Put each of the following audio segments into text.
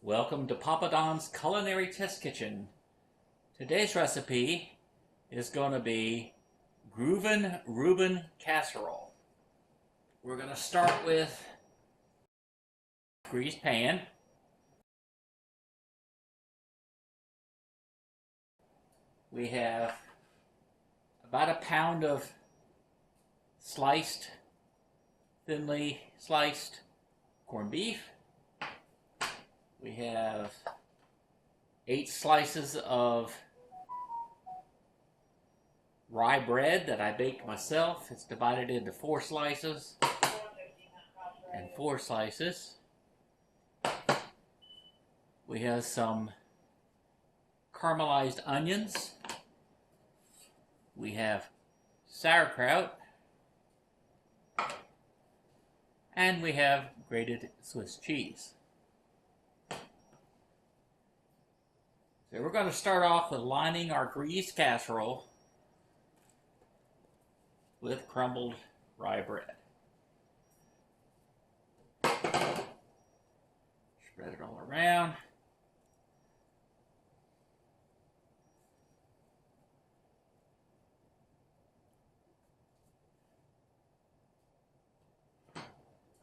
Welcome to Papadon's Culinary Test Kitchen. Today's recipe is going to be Groovin Reuben Casserole. We're going to start with a greased pan. We have about a pound of thinly sliced corned beef. We have 8 slices of rye bread that I baked myself. It's divided into 4 slices and 4 slices. We have some caramelized onions. We have sauerkraut. And we have grated Swiss cheese. So we're going to start off with lining our greased casserole with crumbled rye bread. Spread it all around.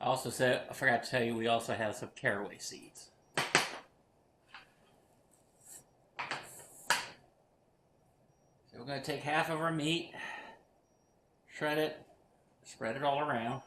I forgot to tell you, we also have some caraway seeds. So we're going to take half of our meat, shred it, spread it all around.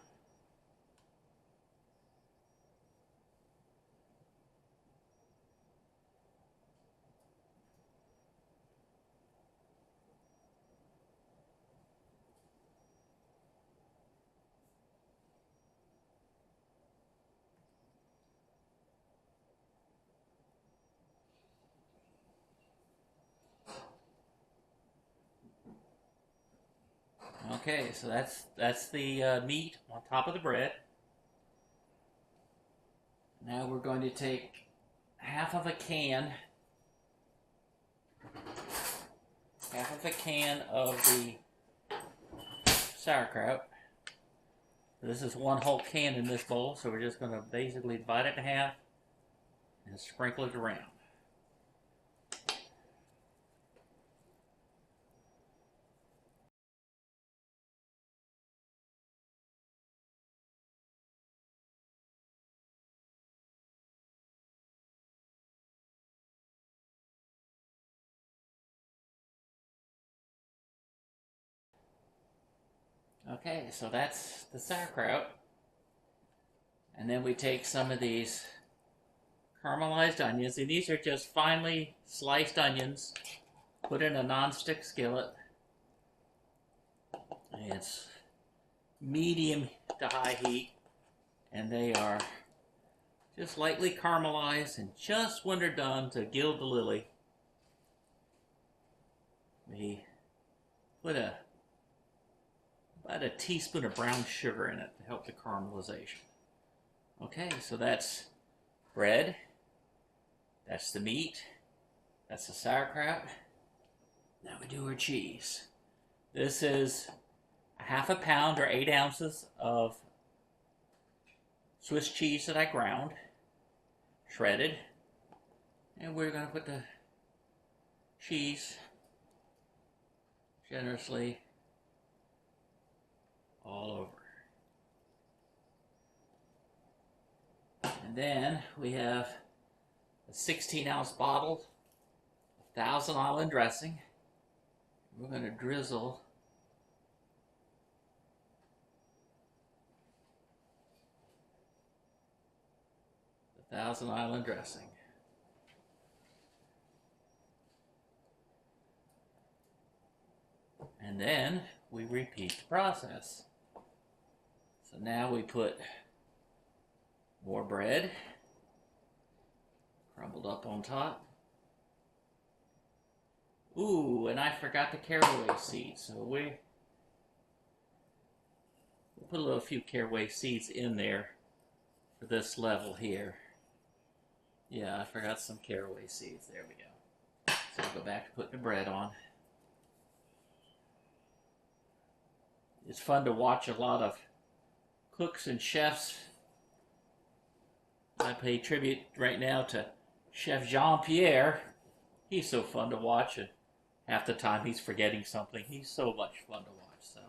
Okay, so that's the meat on top of the bread. Now we're going to take half of a can of the sauerkraut. This is one whole can in this bowl, so we're just going to basically divide it in half and sprinkle it around. Okay, so that's the sauerkraut. And then we take some of these caramelized onions, and these are just finely sliced onions, put in a non-stick skillet. It's medium to high heat, and they are just lightly caramelized, and just when they're done, to gild the lily, we put about a teaspoon of brown sugar in it to help the caramelization. Okay, so that's bread, that's the meat, that's the sauerkraut. Now we do our cheese. This is a half a pound or 8 ounces of Swiss cheese that I ground, shredded, and we're going to put the cheese generously all over. And then we have a 16-ounce bottle of Thousand Island dressing. We're going to drizzle the Thousand Island dressing. And then we repeat the process. So now we put more bread, crumbled up on top. Ooh, and I forgot the caraway seeds. So we'll put a few caraway seeds in there for this level here. Yeah, I forgot some caraway seeds. There we go. So we'll go back to putting the bread on. It's fun to watch a lot of cooks and chefs. I pay tribute right now to Chef Jean-Pierre, he's so fun to watch, and half the time he's forgetting something. He's so much fun to watch. So,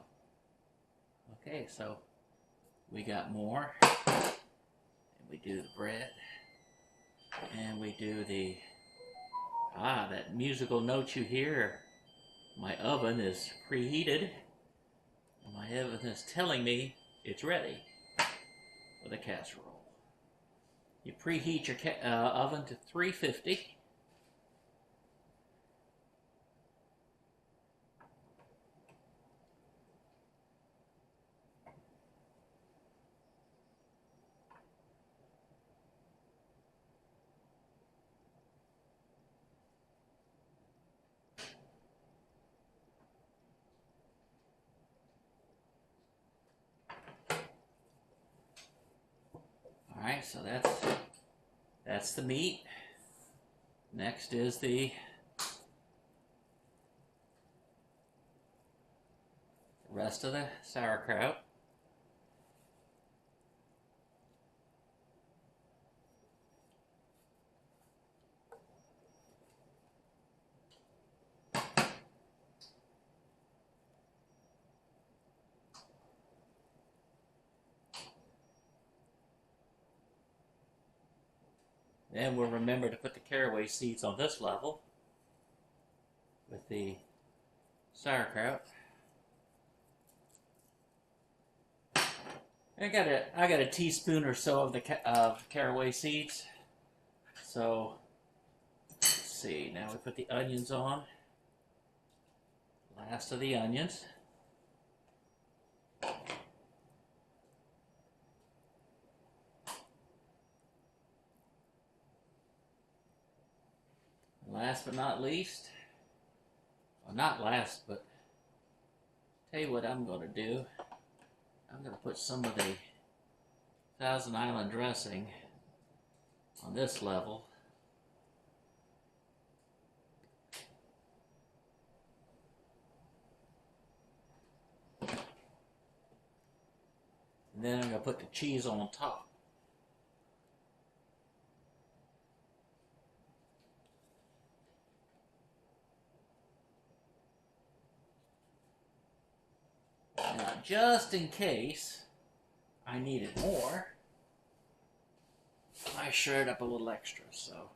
okay, so we got more, and we do the bread, and we do the that musical note you hear. My oven is preheated, and my oven is telling me it's ready for the casserole. You preheat your oven to 350. Alright, so that's the meat. Next is the rest of the sauerkraut. Then we'll remember to put the caraway seeds on this level with the sauerkraut. I got a teaspoon or so of the caraway seeds. So let's see. Now we put the onions on. Last of the onions. Last but not least, well, not last, but tell you what I'm going to do. I'm going to put some of the Thousand Island dressing on this level. And then I'm going to put the cheese on top. Now, just in case I needed more, I shred up a little extra, so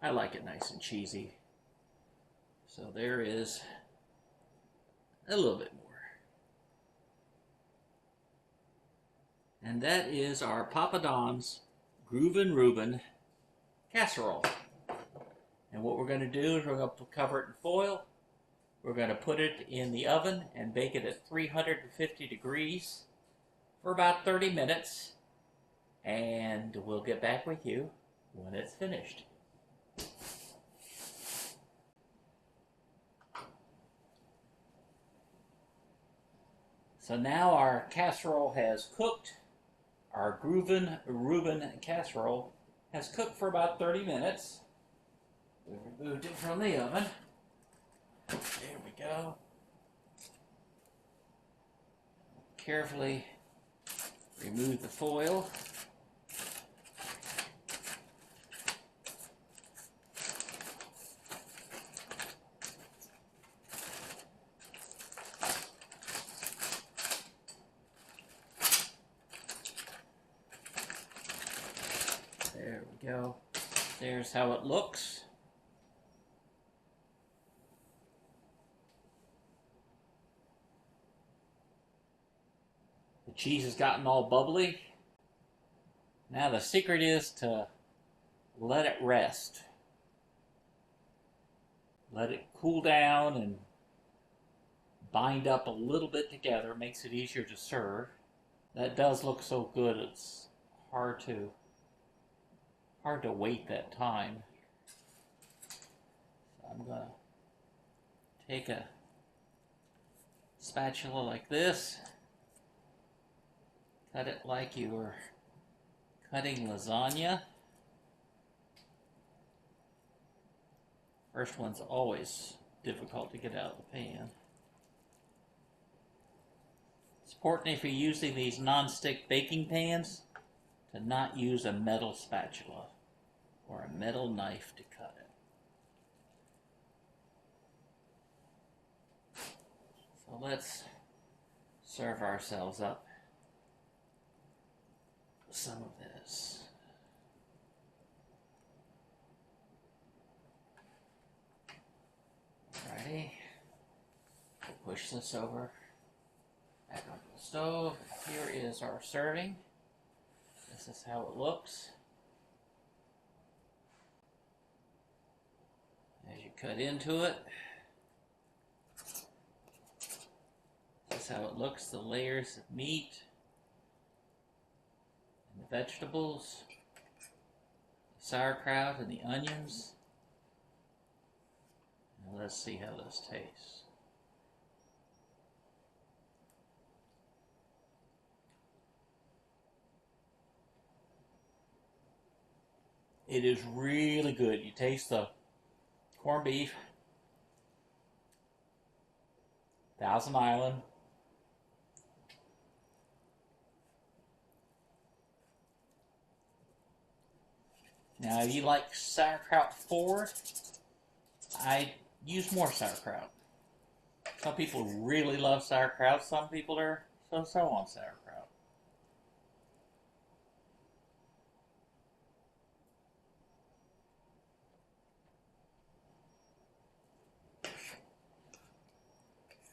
I like it nice and cheesy. So there is a little bit more. And that is our Papadon's Groovin Reuben Casserole. And what we're going to do is we're going to cover it in foil. We're going to put it in the oven and bake it at 350 degrees for about 30 minutes. And we'll get back with you when it's finished. So now our casserole has cooked. Our Groovin Reuben Casserole has cooked for about 30 minutes. We removed it from the oven. There we go. Carefully remove the foil. There we go. There's how it looks. The cheese has gotten all bubbly. Now the secret is to let it rest. Let it cool down and bind up a little bit together. It makes it easier to serve. That does look so good. It's hard to wait that time. So I'm gonna take a spatula like this. Cut it like you were cutting lasagna. First one's always difficult to get out of the pan. It's important if you're using these non-stick baking pans to not use a metal spatula. or a metal knife to cut it. So let's serve ourselves up some of this. Alrighty. We'll push this over back onto the stove. Here is our serving. This is how it looks. As you cut into it, this is how it looks, the layers of meat and the vegetables, the sauerkraut and the onions. Now let's see how this tastes. It is really good. You taste the corned beef, Thousand Island, now if you like sauerkraut forward, I use more sauerkraut. Some people really love sauerkraut, some people are so-so on sauerkraut.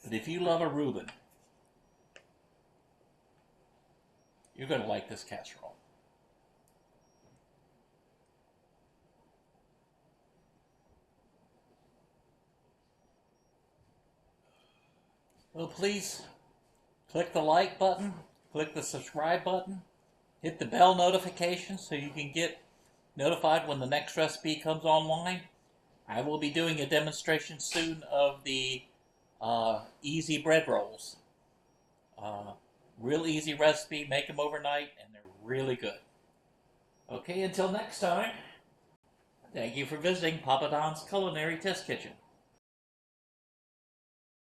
But if you love a Reuben, you're going to like this casserole. Well, please click the like button, click the subscribe button, hit the bell notification so you can get notified when the next recipe comes online. I will be doing a demonstration soon of the easy bread rolls. Real easy recipe, make them overnight, and they're really good. Okay, until next time, thank you for visiting Papadon's Culinary Test Kitchen.